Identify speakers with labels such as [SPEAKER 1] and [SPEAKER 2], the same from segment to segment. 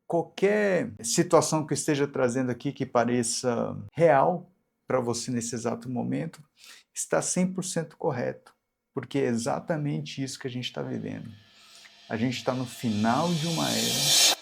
[SPEAKER 1] qualquer situação que eu esteja trazendo aqui que pareça real para você nesse exato momento, está 100% correto, porque é exatamente isso que a gente está vivendo. A gente está no final de uma era.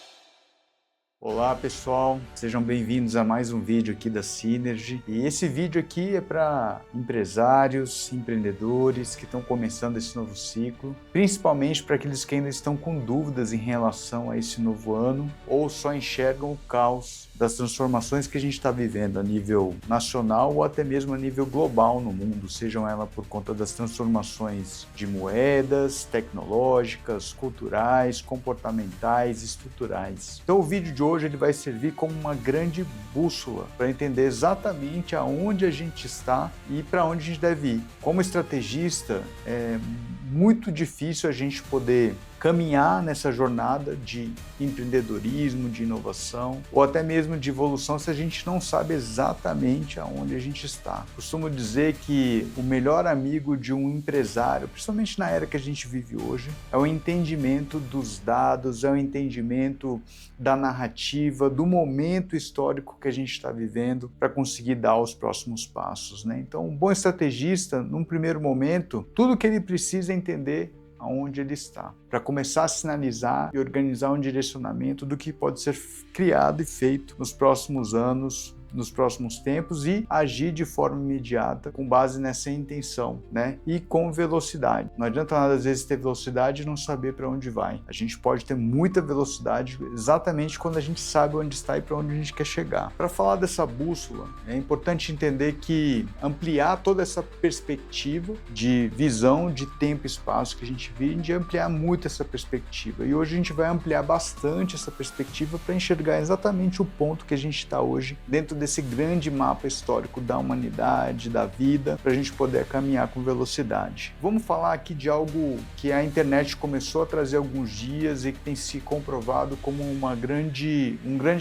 [SPEAKER 1] Olá pessoal, sejam bem-vindos a mais um vídeo aqui da Synergy. E esse vídeo aqui é para empresários, empreendedores que estão começando esse novo ciclo, principalmente para aqueles que ainda estão com dúvidas em relação a esse novo ano ou só enxergam o caos das transformações que a gente está vivendo a nível nacional ou até mesmo a nível global no mundo, sejam elas por conta das transformações de moedas, tecnológicas, culturais, comportamentais, estruturais. Então o vídeo de hoje ele vai servir como uma grande bússola para entender exatamente aonde a gente está e para onde a gente deve ir. Como estrategista, é muito difícil a gente poder caminhar nessa jornada de empreendedorismo, de inovação ou até mesmo de evolução se a gente não sabe exatamente aonde a gente está. Costumo dizer que o melhor amigo de um empresário, principalmente na era que a gente vive hoje, é o entendimento dos dados, é o entendimento da narrativa, do momento histórico que a gente está vivendo para conseguir dar os próximos passos, né? Então, um bom estrategista, num primeiro momento, tudo que ele precisa é entender aonde ele está, para começar a sinalizar e organizar um direcionamento do que pode ser criado e feito nos próximos anos, nos próximos tempos e agir de forma imediata com base nessa intenção, né? E com velocidade. Não adianta nada às vezes ter velocidade e não saber para onde vai. A gente pode ter muita velocidade exatamente quando a gente sabe onde está e para onde a gente quer chegar. Para falar dessa bússola, é importante entender que ampliar toda essa perspectiva de visão, de tempo e espaço que a gente vive, de ampliar muito essa perspectiva. E hoje a gente vai ampliar bastante essa perspectiva para enxergar exatamente o ponto que a gente está hoje dentro desse grande mapa histórico da humanidade, da vida, para a gente poder caminhar com velocidade. Vamos falar aqui de algo que a internet começou a trazer há alguns dias e que tem se comprovado como um grande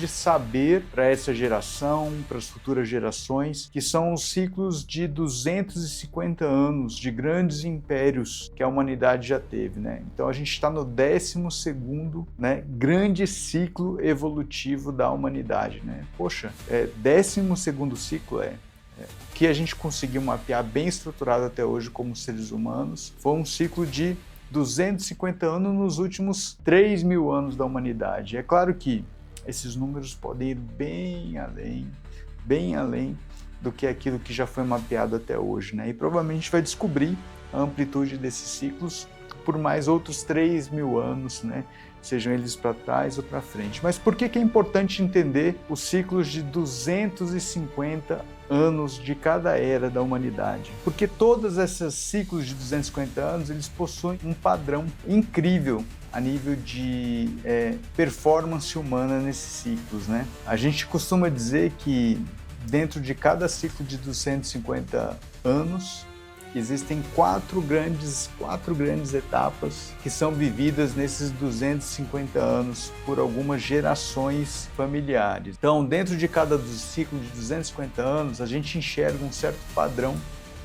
[SPEAKER 1] saber para essa geração, para as futuras gerações, que são os ciclos de 250 anos de grandes impérios que a humanidade já teve, né? Então a gente está no 12º, né, grande ciclo evolutivo da humanidade, né? Poxa, 12º ciclo o que a gente conseguiu mapear bem estruturado até hoje como seres humanos foi um ciclo de 250 anos nos últimos 3.000 anos da humanidade. É claro que esses números podem ir bem além do que aquilo que já foi mapeado até hoje, né? E provavelmente a gente vai descobrir a amplitude desses ciclos por mais outros 3.000 anos, né? Sejam eles para trás ou para frente. Mas por que é importante entender os ciclos de 250 anos de cada era da humanidade? Porque todos esses ciclos de 250 anos, eles possuem um padrão incrível a nível de performance humana nesses ciclos, né? A gente costuma dizer que dentro de cada ciclo de 250 anos, existem quatro grandes etapas que são vividas nesses 250 anos por algumas gerações familiares. Então, dentro de cada ciclo de 250 anos, a gente enxerga um certo padrão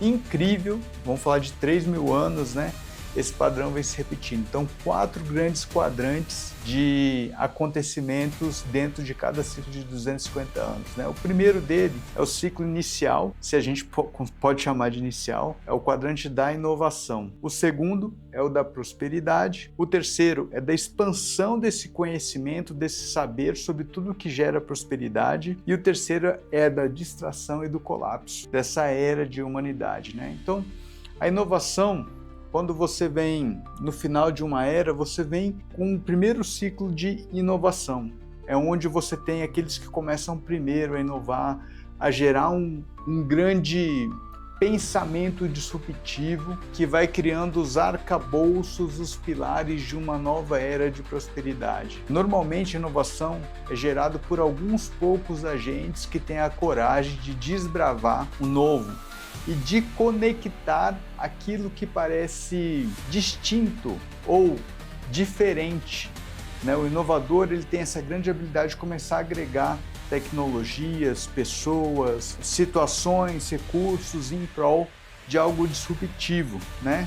[SPEAKER 1] incrível, vamos falar de 3.000 anos, né? Esse padrão vem se repetindo. Então, 4 grandes quadrantes de acontecimentos dentro de cada ciclo de 250 anos, né? O primeiro dele é o ciclo inicial, se a gente pode chamar de inicial, é o quadrante da inovação. O segundo é o da prosperidade. O terceiro é da expansão desse conhecimento, desse saber sobre tudo que gera prosperidade. E o terceiro é da distração e do colapso dessa era de humanidade, né? Então, a inovação, quando você vem no final de uma era, você vem com o primeiro ciclo de inovação. É onde você tem aqueles que começam primeiro a inovar, a gerar um grande pensamento disruptivo que vai criando os arcabouços, os pilares de uma nova era de prosperidade. Normalmente, a inovação é gerada por alguns poucos agentes que têm a coragem de desbravar o novo e de conectar aquilo que parece distinto ou diferente, né? O inovador, ele tem essa grande habilidade de começar a agregar tecnologias, pessoas, situações, recursos em prol de algo disruptivo, né?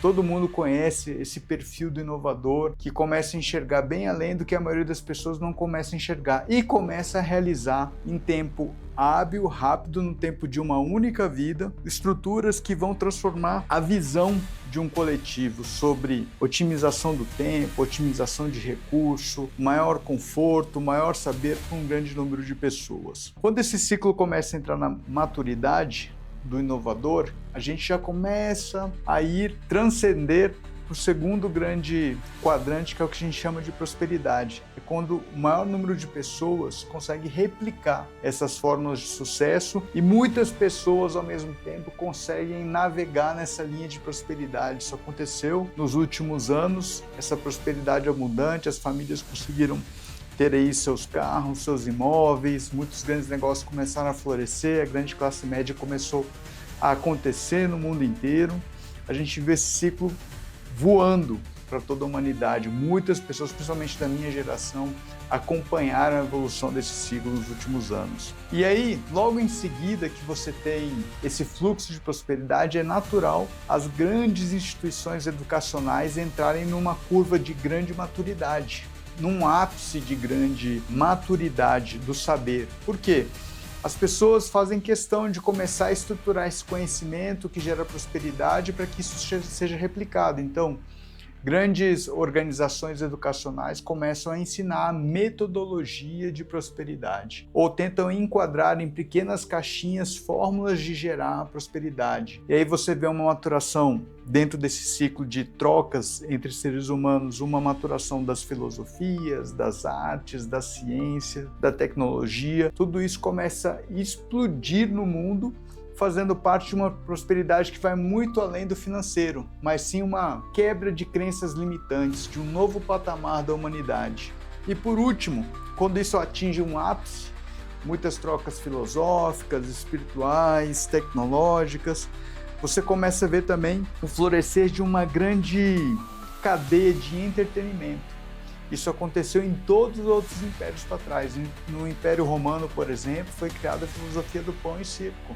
[SPEAKER 1] Todo mundo conhece esse perfil do inovador que começa a enxergar bem além do que a maioria das pessoas não começa a enxergar e começa a realizar em tempo hábil, rápido, no tempo de uma única vida, estruturas que vão transformar a visão de um coletivo sobre otimização do tempo, otimização de recurso, maior conforto, maior saber para um grande número de pessoas. Quando esse ciclo começa a entrar na maturidade do inovador, a gente já começa a transcender o segundo grande quadrante, que é o que a gente chama de prosperidade. É quando o maior número de pessoas consegue replicar essas fórmulas de sucesso e muitas pessoas ao mesmo tempo conseguem navegar nessa linha de prosperidade. Isso aconteceu nos últimos anos, essa prosperidade abundante, as famílias conseguiram ter aí seus carros, seus imóveis, muitos grandes negócios começaram a florescer, a grande classe média começou a acontecer no mundo inteiro. A gente vê esse ciclo voando para toda a humanidade. Muitas pessoas, principalmente da minha geração, acompanharam a evolução desse ciclo nos últimos anos. E aí, logo em seguida que você tem esse fluxo de prosperidade, é natural as grandes instituições educacionais entrarem numa curva de grande maturidade, num ápice de grande maturidade do saber. Por quê? As pessoas fazem questão de começar a estruturar esse conhecimento que gera prosperidade para que isso seja replicado. Então, grandes organizações educacionais começam a ensinar a metodologia de prosperidade ou tentam enquadrar em pequenas caixinhas fórmulas de gerar prosperidade. E aí você vê uma maturação dentro desse ciclo de trocas entre seres humanos, uma maturação das filosofias, das artes, da ciência, da tecnologia. Tudo isso começa a explodir no mundo, fazendo parte de uma prosperidade que vai muito além do financeiro, mas sim uma quebra de crenças limitantes, de um novo patamar da humanidade. E por último, quando isso atinge um ápice, muitas trocas filosóficas, espirituais, tecnológicas, você começa a ver também o florescer de uma grande cadeia de entretenimento. Isso aconteceu em todos os outros impérios para trás. No Império Romano, por exemplo, foi criada a filosofia do pão e circo.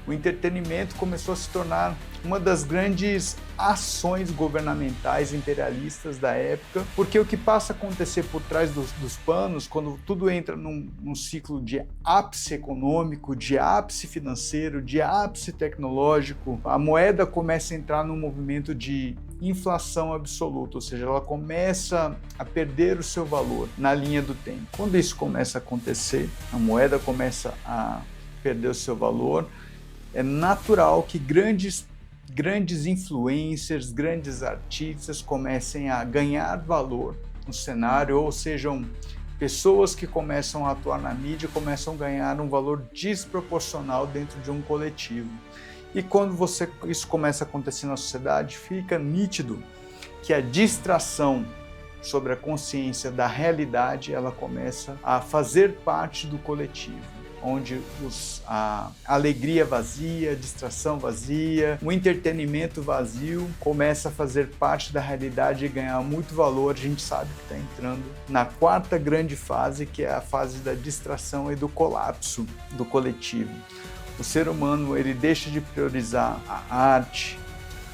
[SPEAKER 1] O entretenimento começou a se tornar uma das grandes ações governamentais imperialistas da época, porque o que passa a acontecer por trás dos panos, quando tudo entra num ciclo de ápice econômico, de ápice financeiro, de ápice tecnológico, a moeda começa a entrar num movimento de inflação absoluta, ou seja, ela começa a perder o seu valor na linha do tempo. Quando isso começa a acontecer, a moeda começa a perder o seu valor, é natural que grandes influencers, grandes artistas comecem a ganhar valor no cenário, ou sejam pessoas que começam a atuar na mídia, começam a ganhar um valor desproporcional dentro de um coletivo. E quando isso começa a acontecer na sociedade, fica nítido que a distração sobre a consciência da realidade, ela começa a fazer parte do coletivo, onde a alegria vazia, a distração vazia, o entretenimento vazio começa a fazer parte da realidade e ganhar muito valor. A gente sabe que está entrando na quarta grande fase, que é a fase da distração e do colapso do coletivo. O ser humano, ele deixa de priorizar a arte,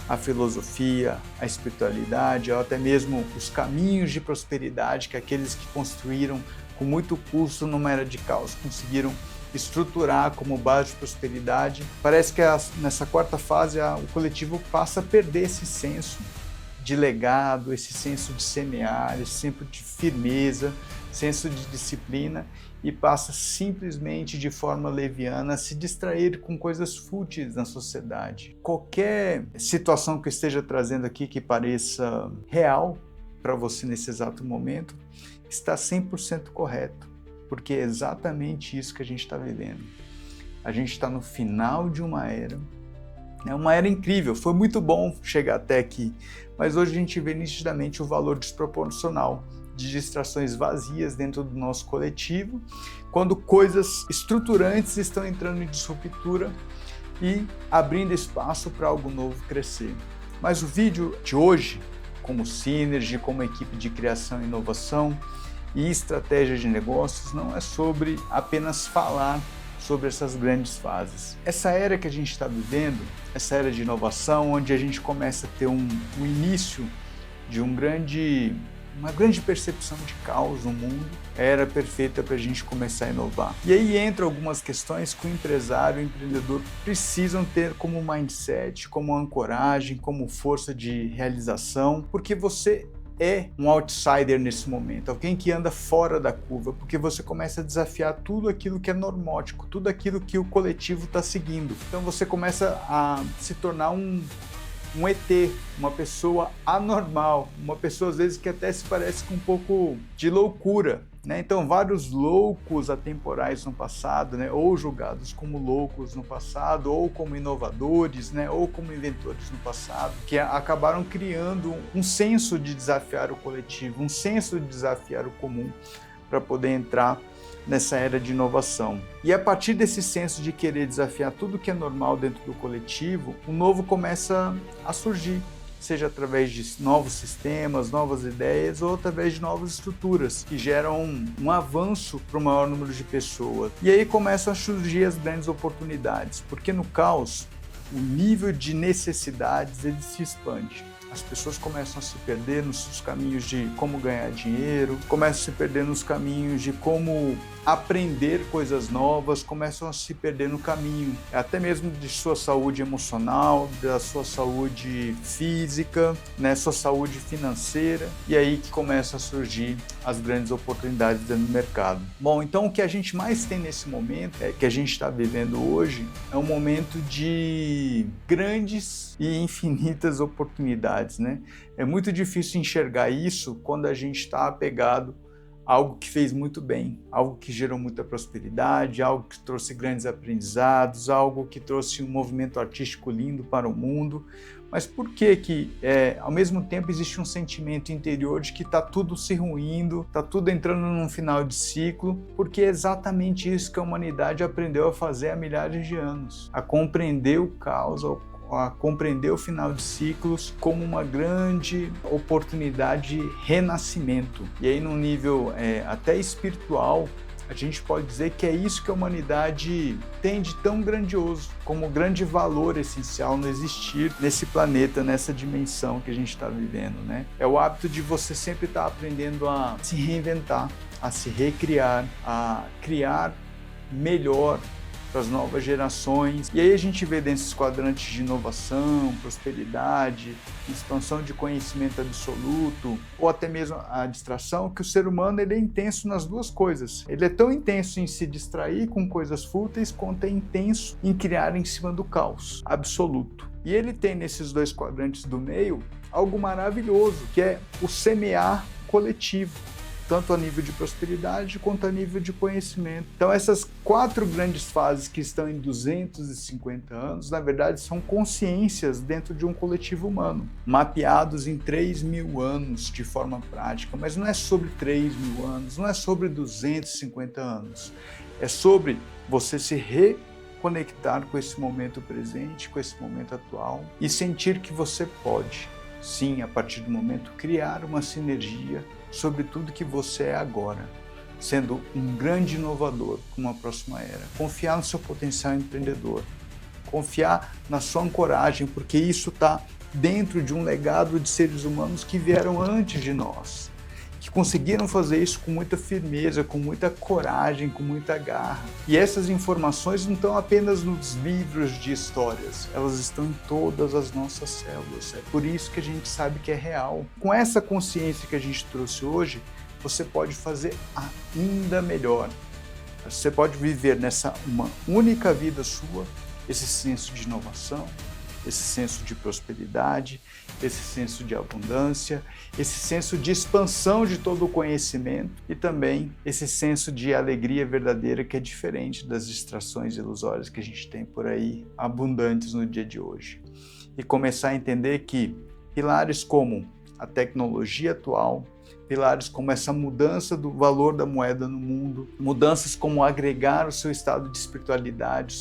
[SPEAKER 1] a filosofia, a espiritualidade, ou até mesmo os caminhos de prosperidade que aqueles que construíram com muito custo numa era de caos conseguiram estruturar como base de prosperidade. Parece que nessa quarta fase o coletivo passa a perder esse senso de legado, esse senso de semear, esse senso de firmeza, senso de disciplina, e passa simplesmente de forma leviana a se distrair com coisas fúteis na sociedade. Qualquer situação que eu esteja trazendo aqui que pareça real para você nesse exato momento está 100% correto, porque é exatamente isso que a gente está vivendo. A gente está no final de uma era, é uma era incrível, foi muito bom chegar até aqui, mas hoje a gente vê nitidamente o valor desproporcional de distrações vazias dentro do nosso coletivo, quando coisas estruturantes estão entrando em disruptura e abrindo espaço para algo novo crescer. Mas o vídeo de hoje, como Synergy, como equipe de criação e inovação e estratégia de negócios, não é sobre apenas falar sobre essas grandes fases. Essa era que a gente está vivendo, essa era de inovação, onde a gente começa a ter um início de uma grande percepção de caos no mundo, era perfeita para a gente começar a inovar. E aí entram algumas questões que o empresário, o empreendedor precisam ter como mindset, como ancoragem, como força de realização, porque você é um outsider nesse momento, alguém que anda fora da curva, porque você começa a desafiar tudo aquilo que é normótico, tudo aquilo que o coletivo está seguindo. Então você começa a se tornar um ET, uma pessoa anormal, uma pessoa às vezes que até se parece com um pouco de loucura, né? Então vários loucos atemporais no passado, né? Ou julgados como loucos no passado, ou como inovadores, né? Ou como inventores no passado, que acabaram criando um senso de desafiar o coletivo, um senso de desafiar o comum para poder entrar nessa era de inovação. E a partir desse senso de querer desafiar tudo que é normal dentro do coletivo, o novo começa a surgir, seja através de novos sistemas, novas ideias ou através de novas estruturas que geram um avanço para o maior número de pessoas. E aí começam a surgir as grandes oportunidades, porque no caos, o nível de necessidades ele se expande. As pessoas começam a se perder nos caminhos de como ganhar dinheiro, começam a se perder nos caminhos de como aprender coisas novas, começam a se perder no caminho, até mesmo de sua saúde emocional, da sua saúde física, né, sua saúde financeira, e aí que começam a surgir as grandes oportunidades dentro do mercado. Bom, então o que a gente mais tem nesse momento, que a gente está vivendo hoje, é um momento de grandes e infinitas oportunidades, né? É muito difícil enxergar isso quando a gente está apegado a algo que fez muito bem, algo que gerou muita prosperidade, algo que trouxe grandes aprendizados, algo que trouxe um movimento artístico lindo para o mundo. Mas por que ao mesmo tempo existe um sentimento interior de que está tudo se ruindo, está tudo entrando num final de ciclo? Porque é exatamente isso que a humanidade aprendeu a fazer há milhares de anos, a compreender o caos, a compreender o final de ciclos como uma grande oportunidade de renascimento. E aí, num nível até espiritual, a gente pode dizer que é isso que a humanidade tem de tão grandioso, como grande valor essencial no existir nesse planeta, nessa dimensão que a gente está vivendo, né? É o hábito de você sempre estar aprendendo a se reinventar, a se recriar, a criar melhor para as novas gerações. E aí a gente vê desses quadrantes de inovação, prosperidade, expansão de conhecimento absoluto, ou até mesmo a distração, que o ser humano ele é intenso nas duas coisas. Ele é tão intenso em se distrair com coisas fúteis, quanto é intenso em criar em cima do caos absoluto. E ele tem nesses dois quadrantes do meio algo maravilhoso, que é o semear coletivo, tanto a nível de prosperidade quanto a nível de conhecimento. Então essas 4 grandes fases que estão em 250 anos, na verdade são consciências dentro de um coletivo humano, mapeados em 3.000 anos de forma prática, mas não é sobre 3.000 anos, não é sobre 250 anos, é sobre você se reconectar com esse momento presente, com esse momento atual e sentir que você pode, sim, a partir do momento, criar uma sinergia sobre tudo que você é agora, sendo um grande inovador com uma próxima era. Confiar no seu potencial empreendedor, confiar na sua ancoragem, porque isso está dentro de um legado de seres humanos que vieram antes de nós, que conseguiram fazer isso com muita firmeza, com muita coragem, com muita garra. E essas informações não estão apenas nos livros de histórias, elas estão em todas as nossas células. É por isso que a gente sabe que é real. Com essa consciência que a gente trouxe hoje, você pode fazer ainda melhor. Você pode viver nessa uma única vida sua, esse senso de inovação, esse senso de prosperidade, esse senso de abundância, esse senso de expansão de todo o conhecimento e também esse senso de alegria verdadeira que é diferente das distrações ilusórias que a gente tem por aí, abundantes no dia de hoje. E começar a entender que pilares como a tecnologia atual, pilares como essa mudança do valor da moeda no mundo, mudanças como agregar o seu estado de espiritualidade,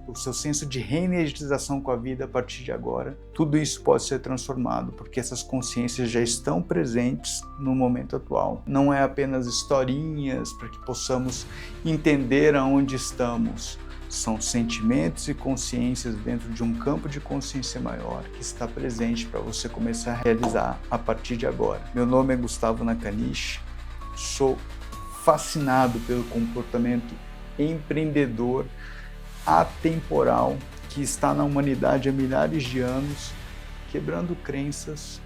[SPEAKER 1] o seu senso de reenergização com a vida a partir de agora, tudo isso pode ser transformado, porque essas consciências já estão presentes no momento atual. Não é apenas historinhas para que possamos entender aonde estamos, São sentimentos e consciências dentro de um campo de consciência maior que está presente para você começar a realizar a partir de agora. Meu nome é Gustavo Nakanishi, sou fascinado pelo comportamento empreendedor atemporal que está na humanidade há milhares de anos, quebrando crenças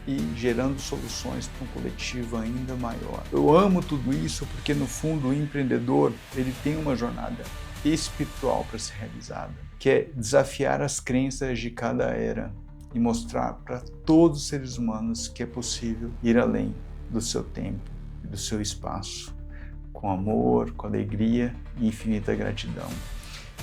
[SPEAKER 1] e gerando soluções para um coletivo ainda maior. Eu amo tudo isso porque, no fundo, o empreendedor ele tem uma jornada espiritual para ser realizada, que é desafiar as crenças de cada era e mostrar para todos os seres humanos que é possível ir além do seu tempo e do seu espaço, com amor, com alegria e infinita gratidão.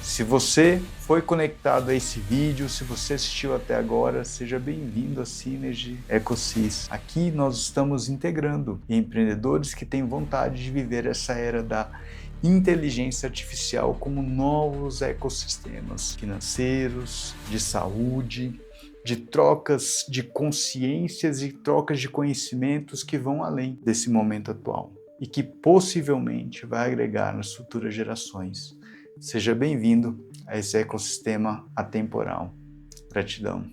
[SPEAKER 1] Se você foi conectado a esse vídeo, se você assistiu até agora, seja bem-vindo à Synergy EcoSys. Aqui nós estamos integrando empreendedores que têm vontade de viver essa era da inteligência artificial como novos ecossistemas financeiros, de saúde, de trocas de consciências e trocas de conhecimentos que vão além desse momento atual e que possivelmente vai agregar nas futuras gerações. Seja bem-vindo a esse ecossistema atemporal. Gratidão.